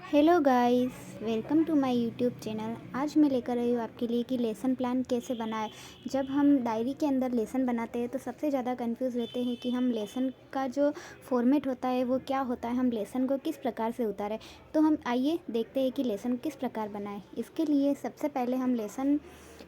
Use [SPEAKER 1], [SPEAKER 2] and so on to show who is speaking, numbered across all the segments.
[SPEAKER 1] Hello guys, welcome to my YouTube channel. आज मैं लेकर आई हूँ आपके लिए कि लेसन प्लान कैसे बनाएं। जब हम डायरी के अंदर लेसन बनाते हैं तो सबसे ज़्यादा कंफ्यूज रहते हैं कि हम लेसन का जो फॉर्मेट होता है वो क्या होता है, हम लेसन को किस प्रकार से उतारें। तो हम आइए देखते हैं कि लेसन किस प्रकार बनाएं। इसके लिए सबसे पहले हम लेसन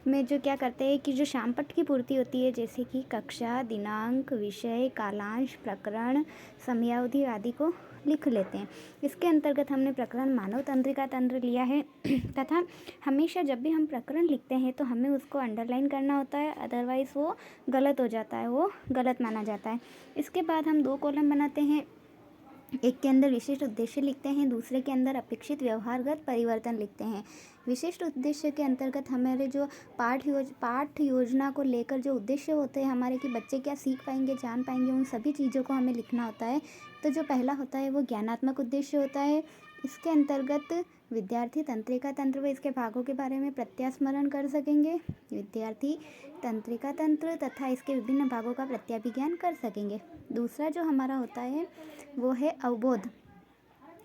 [SPEAKER 1] में जो क्या करते हैं कि जो शामपट्ट की पूर्ति होती है, जैसे कि कक्षा, दिनांक, विषय, कालांश, प्रकरण, समयावधि आदि को लिख लेते हैं। इसके अंतर्गत हमने प्रकरण मानव तंत्रिका तंत्र लिया है तथा हमेशा जब भी हम प्रकरण लिखते हैं तो हमें उसको अंडरलाइन करना होता है, अदरवाइज़ वो गलत हो जाता है, वो गलत माना जाता है। इसके बाद हम दो कॉलम बनाते हैं। एक के अंदर विशिष्ट उद्देश्य लिखते हैं, दूसरे के अंदर अपेक्षित व्यवहारगत परिवर्तन लिखते हैं। विशिष्ट उद्देश्य के अंतर्गत हमारे जो पाठ योजना को लेकर जो उद्देश्य होते हैं हमारे, कि बच्चे क्या सीख पाएंगे, जान पाएंगे, उन सभी चीज़ों को हमें लिखना होता है। तो जो पहला होता है वो ज्ञानात्मक उद्देश्य होता है। इसके अंतर्गत विद्यार्थी तंत्रिका तंत्र व इसके भागों के बारे में प्रत्यास्मरण कर सकेंगे। विद्यार्थी तंत्रिका तंत्र तथा इसके विभिन्न भागों का प्रत्याभिज्ञान कर सकेंगे। दूसरा जो हमारा होता है वो है अवबोध।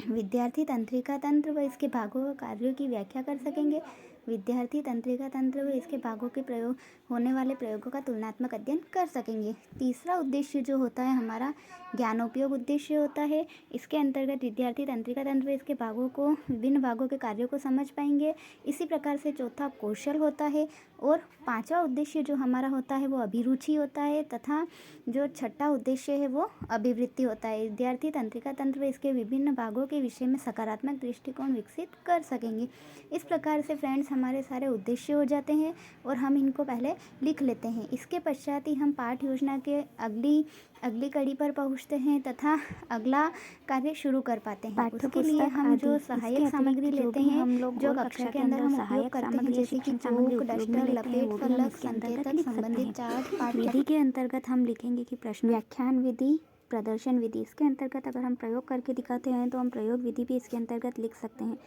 [SPEAKER 1] विद्यार्थी तंत्रिका तंत्र व इसके भागों व कार्यों की व्याख्या कर सकेंगे। विद्यार्थी तंत्रिका तंत्र व इसके भागों के प्रयोग होने वाले प्रयोगों का तुलनात्मक अध्ययन कर सकेंगे। तीसरा उद्देश्य जो होता है हमारा ज्ञानोपयोग उद्देश्य होता है। इसके अंतर्गत विद्यार्थी तंत्रिका तंत्र व इसके भागों को, विभिन्न भागों के कार्यों को समझ पाएंगे। इसी प्रकार से चौथा कौशल होता है। और पांचवा उद्देश्य जो हमारा होता है वो अभिरुचि होता है तथा जो छठा उद्देश्य है वो अभिवृत्ति होता है। विद्यार्थी तंत्रिका तंत्र व इसके विभिन्न भागों के विषय में सकारात्मक दृष्टिकोण विकसित कर सकेंगे। इस प्रकार से फ्रेंड्स हमारे सारे उद्देश्य हो जाते हैं और हम इनको पहले लिख लेते हैं। इसके पश्चात ही हम पाठ योजना के अगली कड़ी पर पहुंचते हैं तथा अगला कार्य शुरू कर पाते हैं। उसके लिए हम जो सहायक सामग्री लेते हैं, हम लोग जो कक्षा के अंदर हम उपयोग करते हैं, जैसे कि चौक, डस्टर, लपेट, फलक, संकेतक, संबंधित चार्ट, पाठ विधि के अंतर्गत हम लिखेंगे कि प्रश्न व्याख्यान विधि, प्रदर्शन विधि। इसके अंतर्गत अगर हम प्रयोग करके दिखाते हैं तो हम प्रयोग विधि भी इसके अंतर्गत लिख सकते हैं।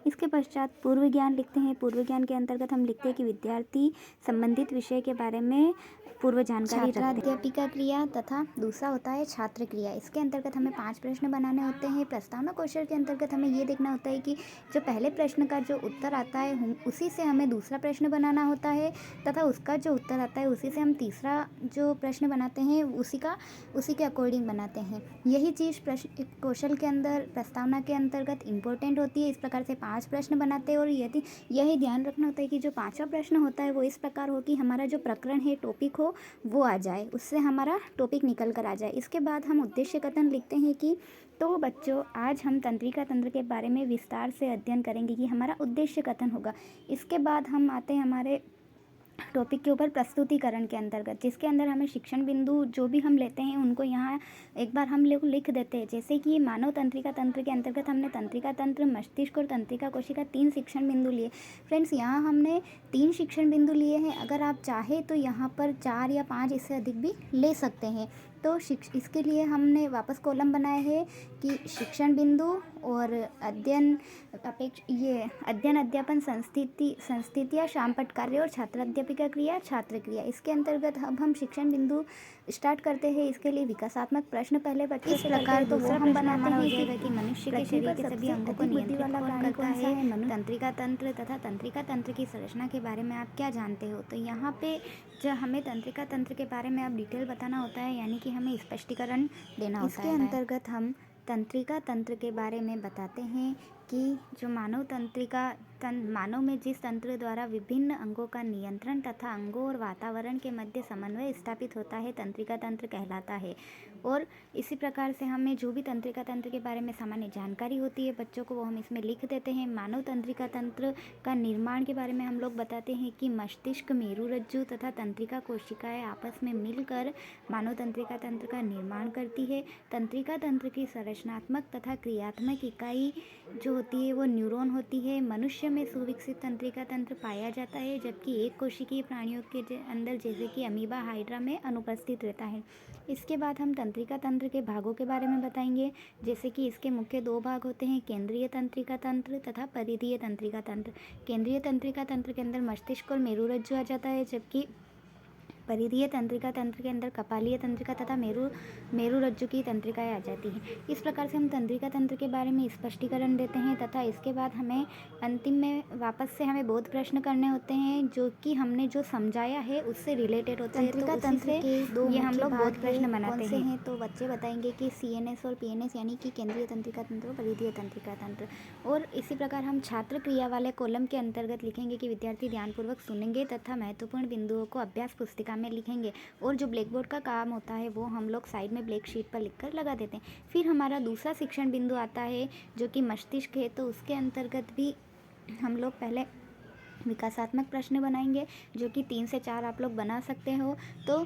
[SPEAKER 1] इसके पश्चात पूर्व ज्ञान लिखते हैं। पूर्व ज्ञान के अंतर्गत हम लिखते हैं कि विद्यार्थी संबंधित विषय के बारे में पूर्व जानकारी रखते हैं। अध्यापिका क्रिया तथा दूसरा होता है छात्र क्रिया। इसके अंतर्गत हमें 5 प्रश्न बनाने होते हैं। प्रस्तावना कौशल के अंतर्गत हमें ये देखना होता है कि जो पहले प्रश्न का जो उत्तर आता है उसी से हमें दूसरा प्रश्न बनाना होता है तथा उसका जो उत्तर आता है उसी से हम तीसरा जो प्रश्न बनाते हैं उसी के अकॉर्डिंग बनाते हैं। यही चीज़ प्रश्न कौशल के अंदर प्रस्तावना के अंतर्गत इम्पोर्टेंट होती है। इस प्रकार से 5 प्रश्न बनाते हैं और यही ध्यान रखना होता है कि जो 5वां प्रश्न होता है वो इस प्रकार हो कि हमारा जो प्रकरण है, टॉपिक हो, वो आ जाए, उससे हमारा टॉपिक निकल कर आ जाए। इसके बाद हम उद्देश्य कथन लिखते हैं कि तो बच्चों, आज हम तंत्रिका तंत्र के बारे में विस्तार से अध्ययन करेंगे, कि हमारा उद्देश्य कथन होगा। इसके बाद हम आते हैं हमारे टॉपिक के ऊपर प्रस्तुतिकरण के अंतर्गत, जिसके अंदर हमें शिक्षण बिंदु जो भी हम लेते हैं उनको यहाँ एक बार हम लोग लिख देते हैं। जैसे कि मानव तंत्रिका तंत्र के अंतर्गत हमने तंत्रिका तंत्र, मस्तिष्क और तंत्रिका कोशिका 3 शिक्षण बिंदु लिए। फ्रेंड्स, यहाँ हमने 3 शिक्षण बिंदु लिए हैं। अगर आप चाहे तो यहाँ पर 4 या 5 इससे अधिक भी ले सकते हैं। तो इसके लिए हमने वापस कॉलम बनाए हैं कि शिक्षण बिंदु और अध्ययन अध्यापन संस्थितियाँ, शामपट्ट कार्य और छात्र अध्यापिका क्रिया, छात्र क्रिया। इसके अंतर्गत अब हम शिक्षण बिंदु स्टार्ट करते हैं। इसके लिए विकासात्मक प्रश्न पहले बच्चे से प्रकार तो वो हम बनाते हैं कि मनुष्य के शरीर के सभी अंगों को नियंत्रित कौन करता है, तंत्रिका तंत्र तथा तंत्रिका तंत्र की संरचना के बारे में आप क्या जानते हो। तो यहाँ पे जब हमें तंत्रिका तंत्र के बारे में आप डिटेल बताना होता है, यानी कि हमें स्पष्टीकरण देना होता है। इसके अंतर्गत हम तंत्रिका तंत्र के बारे में बताते हैं कि जो मानव में जिस तंत्र द्वारा विभिन्न अंगों का नियंत्रण तथा अंगों और वातावरण के मध्य समन्वय स्थापित होता है, तंत्रिका तंत्र कहलाता है। और इसी प्रकार से हमें जो भी तंत्रिका तंत्र के बारे में सामान्य जानकारी होती है बच्चों को, वो हम इसमें लिख देते हैं। मानव तंत्रिका तंत्र का निर्माण के बारे में हम लोग बताते हैं कि मस्तिष्क, मेरुरज्जु तथा तंत्रिका कोशिकाएं आपस में मिलकर मानव तंत्रिका तंत्र का निर्माण करती है। तंत्रिका तंत्र की संरचनात्मक तथा क्रियात्मक इकाई जो होती है वो न्यूरॉन होती है। मनुष्य में सुविकसित तंत्रिका तंत्र पाया जाता है, जबकि एक कोशिकीय प्राणियों के अंदर, जैसे कि अमीबा, हाइड्रा में अनुपस्थित रहता है। इसके बाद हम तंत्रिका तंत्र के भागों के बारे में बताएंगे, जैसे कि इसके मुख्य 2 भाग होते हैं, केंद्रीय तंत्रिका तंत्र तथा परिधीय तंत्रिका तंत्र। केंद्रीय तंत्रिका तंत्र के अंदर मस्तिष्क और मेरुरज्जु आ जाता है, जबकि परिधीय तंत्रिका तंत्र के अंदर कपालीय तंत्रिका तथा मेरुरज्जु की तंत्रिकाएं आ जाती हैं। इस प्रकार से हम तंत्रिका तंत्र के बारे में स्पष्टीकरण देते हैं तथा इसके बाद हमें अंतिम में वापस से हमें बोध प्रश्न करने होते हैं जो कि हमने जो समझाया है उससे रिलेटेड होते हैं।
[SPEAKER 2] तंत्रिका
[SPEAKER 1] तो
[SPEAKER 2] तंत्र के दो
[SPEAKER 1] ये हम
[SPEAKER 2] मुख्य
[SPEAKER 1] लोग
[SPEAKER 2] भाग
[SPEAKER 1] बोध प्रश्न बनाते
[SPEAKER 2] कौन से
[SPEAKER 1] हैं। तो बच्चे बताएंगे कि CNS और PNS यानी कि केंद्रीय तंत्रिका तंत्र और परिधीय तंत्रिका तंत्र। और इसी प्रकार हम छात्र क्रिया वाले कॉलम के अंतर्गत लिखेंगे कि विद्यार्थी ध्यानपूर्वक सुनेंगे तथा महत्वपूर्ण बिंदुओं को अभ्यास पुस्तिका में लिखेंगे। और जो ब्लैक बोर्ड का काम होता है वो हम लोग साइड में ब्लैक शीट पर लिखकर लगा देते हैं। फिर हमारा दूसरा शिक्षण बिंदु आता है जो कि मस्तिष्क है। तो उसके अंतर्गत भी हम लोग पहले विकासात्मक प्रश्न बनाएंगे जो कि 3 से 4 आप लोग बना सकते हो। तो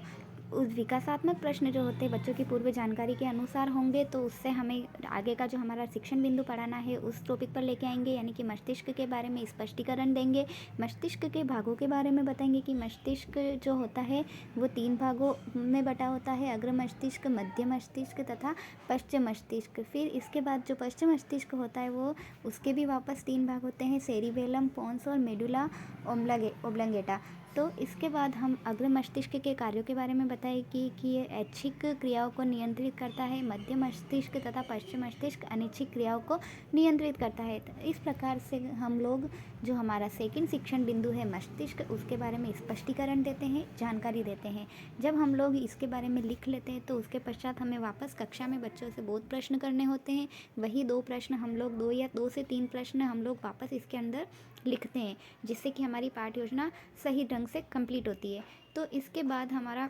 [SPEAKER 1] उस विकासात्मक प्रश्न जो होते हैं बच्चों की पूर्व जानकारी के अनुसार होंगे। तो उससे हमें आगे का जो हमारा शिक्षण बिंदु पढ़ाना है उस टॉपिक पर लेके आएंगे, यानी कि मस्तिष्क के बारे में स्पष्टीकरण देंगे। मस्तिष्क के भागों के बारे में बताएंगे कि मस्तिष्क जो होता है वो 3 भागों में बटा होता है, अग्र मस्तिष्क, मध्य मस्तिष्क तथा पश्चिम मस्तिष्क। फिर इसके बाद जो पश्चिम मस्तिष्क होता है वो उसके भी वापस 3 भाग होते हैं, सेरिबेलम, पोन्स और मेडुला ओब्लंगेटा। तो इसके बाद हम अग्र मस्तिष्क के कार्यों के बारे में बताएं कि ये ऐच्छिक क्रियाओं को नियंत्रित करता है, मध्य मस्तिष्क तथा पश्चिम मस्तिष्क अनैच्छिक क्रियाओं को नियंत्रित करता है। तो इस प्रकार से हम लोग जो हमारा सेकंड शिक्षण बिंदु है मस्तिष्क, उसके बारे में स्पष्टीकरण देते हैं, जानकारी देते हैं। जब हम लोग इसके बारे में लिख लेते हैं तो उसके पश्चात हमें वापस कक्षा में बच्चों से बोध प्रश्न करने होते हैं। वही 2 प्रश्न हम लोग 2 से 3 प्रश्न हम लोग वापस इसके अंदर लिखते हैं, जिससे कि हमारी पाठ योजना सही ढंग से कंप्लीट होती है। तो इसके बाद हमारा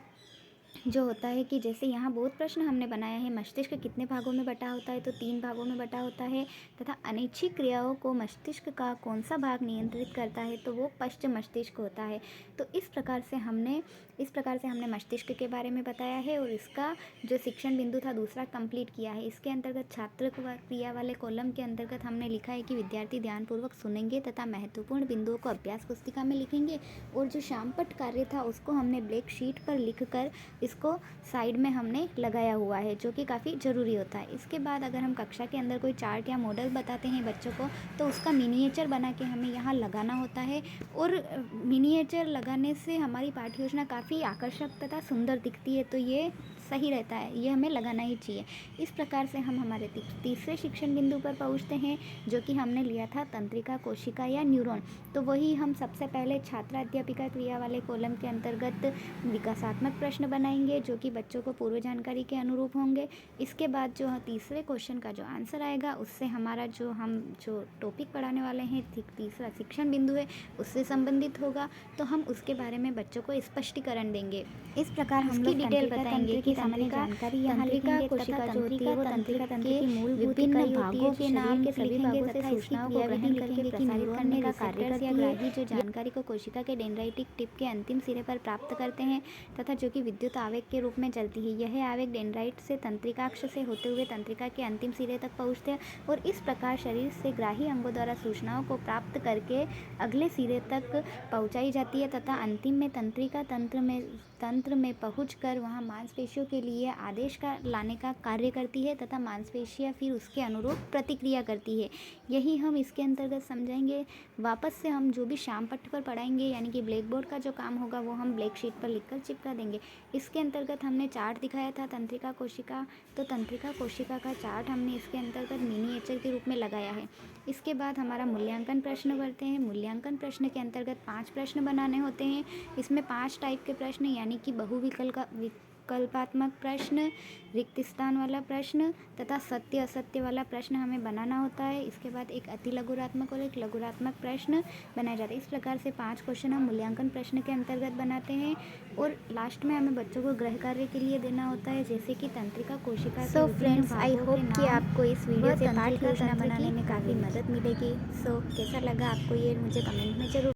[SPEAKER 1] जो होता है कि जैसे यहाँ बोध प्रश्न हमने बनाया है, मस्तिष्क कितने भागों में बटा होता है, तो 3 भागों में बटा होता है तथा अनैच्छिक क्रियाओं को मस्तिष्क का कौन सा भाग नियंत्रित करता है, तो वो पश्चिम मस्तिष्क होता है। तो इस प्रकार से हमने मस्तिष्क के बारे में बताया है और इसका जो शिक्षण बिंदु था दूसरा कंप्लीट किया है। इसके अंतर्गत छात्र क्रिया वाले कॉलम के अंतर्गत हमने लिखा है कि विद्यार्थी ध्यानपूर्वक सुनेंगे तथा महत्वपूर्ण बिंदुओं को अभ्यास पुस्तिका में लिखेंगे। और जो शामपट कार्य था उसको हमने ब्लैक शीट पर लिखकर इसको साइड में हमने लगाया हुआ है, जो कि काफ़ी ज़रूरी होता है। इसके बाद अगर हम कक्षा के अंदर कोई चार्ट या मॉडल बताते हैं बच्चों को तो उसका मिनिएचर बना के हमें यहाँ लगाना होता है। और मिनिएचर लगाने से हमारी पाठ्य योजना काफ़ी आकर्षक तथा सुंदर दिखती है, तो ये सही रहता है, ये हमें लगाना ही चाहिए। इस प्रकार से हम हमारे तीसरे शिक्षण बिंदु पर पहुँचते हैं जो कि हमने लिया था तंत्रिका कोशिका या न्यूरॉन। तो वही हम सबसे पहले छात्र अध्यापिका क्रिया वाले कॉलम के अंतर्गत विकासात्मक प्रश्न बनाएंगे जो कि बच्चों को पूर्व जानकारी के अनुरूप होंगे। इसके बाद जो तीसरे क्वेश्चन का जो आंसर आएगा उससे हमारा जो टॉपिक पढ़ाने वाले हैं तीसरा शिक्षण बिंदु है उससे संबंधित होगा। तो हम उसके बारे में बच्चों को स्पष्टीकरण देंगे। इस प्रकार हम लोग डिटेल बताएंगे कि सामान्य जानकारी यहाँ लिखेंगे कोशिका जो होती है वो तंत्रिका तंत्र की मूल विभिन्न भागों के नाम के सभी भागों से सूचनाओं को ग्रहण करके प्रसारित करने का कार्य करती है। जो जानकारी को कोशिका के डेंड्राइटिक टिप के अंतिम सिरे पर प्राप्त करते हैं तथा जो कि विद्युत आवेग के रूप में चलती है। यह आवेग डेंड्राइट से तंत्रिकाक्ष से होते हुए तंत्रिका के अंतिम सिरे तक पहुँचते हैं और इस प्रकार शरीर से ग्राही अंगों द्वारा सूचनाओं को प्राप्त करके अगले सिरे तक पहुँचाई जाती है तथा अंतिम में तंत्रिका तंत्र में पहुंचकर वहां मांसपेशियों के लिए आदेश का लाने का कार्य करती है तथा मांसपेशियां फिर उसके अनुरूप प्रतिक्रिया करती है। यही हम इसके अंतर्गत समझाएंगे। वापस से हम जो भी शाम पट्ट पर पढ़ाएंगे यानी कि ब्लैक बोर्ड का जो काम होगा वो हम ब्लैक शीट पर लिखकर चिपका देंगे। इसके अंतर्गत हमने चार्ट दिखाया था तंत्रिका कोशिका, तो तंत्रिका कोशिका का चार्ट हमने इसके अंतर्गत मिनिएचर के रूप में लगाया है। इसके बाद हमारा मूल्यांकन प्रश्न बढ़ते हैं। मूल्यांकन प्रश्न के अंतर्गत 5 प्रश्न बनाने होते हैं। इसमें 5 टाइप के प्रश्न यानी कि विकल्पात्मक प्रश्न, रिक्त स्थान वाला प्रश्न तथा सत्य असत्य वाला प्रश्न हमें बनाना होता है। इसके बाद एक अति लघुरात्मक और एक लघुरात्मक प्रश्न बनाए जाते हैं। इस प्रकार से 5 क्वेश्चन हम मूल्यांकन प्रश्न के अंतर्गत बनाते हैं और लास्ट में हमें बच्चों को गृह कार्य के लिए देना होता है, जैसे कि तंत्रिका कोशिका। सो फ्रेंड्स, आई होप कि आपको इस वीडियो से पाठ योजना बनाने में काफ़ी मदद मिलेगी। सो कैसा लगा आपको ये मुझे कमेंट में जरूर